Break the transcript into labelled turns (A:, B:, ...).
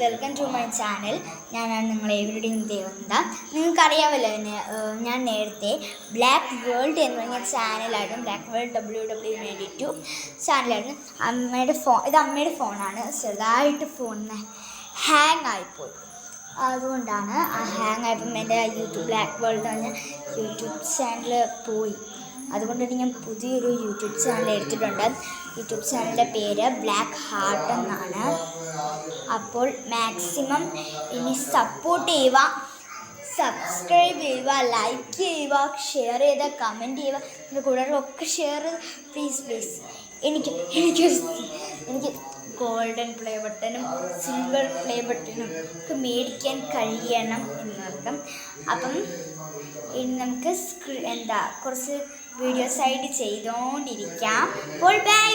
A: Welcome to my channel. ഞാനാണ് നിങ്ങളെവരുടെയും ദേവന്ത. നിങ്ങൾക്കറിയാമല്ലോ ഞാൻ നേരത്തെ ബ്ലാക്ക് വേൾഡ് എന്ന് പറഞ്ഞ ചാനലായിരുന്നു. Black world WW92 ചാനലായിരുന്നു. ഇത് അമ്മയുടെ ഫോണാണ്. ചെറുതായിട്ട് ഫോണിന് ഹാങ് ആയിപ്പോയി. അതുകൊണ്ടാണ് ഹാങ് ആയപ്പം എൻ്റെ യൂട്യൂബ് ബ്ലാക്ക് വേൾഡ് എന്ന് പറഞ്ഞ യൂട്യൂബ് ചാനൽ പോയി. അതുകൊണ്ടാണ് ഞാൻ പുതിയൊരു യൂട്യൂബ് ചാനൽ എടുത്തിട്ടുണ്ട്. യൂട്യൂബ് ചാനലിൻ്റെ പേര് ബ്ലാക്ക് ഹാർട്ട് എന്നാണ്. അപ്പോൾ മാക്സിമം ഇനി സപ്പോർട്ട് ചെയ്യുക, സബ്സ്ക്രൈബ് ചെയ്യുക, ലൈക്ക് ചെയ്യുക, ഷെയർ ചെയ്ത് കമൻറ്റ് ചെയ്യുക. എൻ്റെ കൂട്ടുകാർക്കൊക്കെ ഷെയർ പ്ലീസ്. എനിക്ക് ഗോൾഡൻ പ്ലേ ബട്ടണും സിൽവർ പ്ലേ ബട്ടണും ഒക്കെ മേടിക്കാൻ കഴിയണം എന്നർത്ഥം. അപ്പം ഇനി നമുക്ക് കുറച്ച് വീഡിയോസായിട്ട് ചെയ്തുകൊണ്ടിരിക്കാം. അപ്പോൾ ബൈ.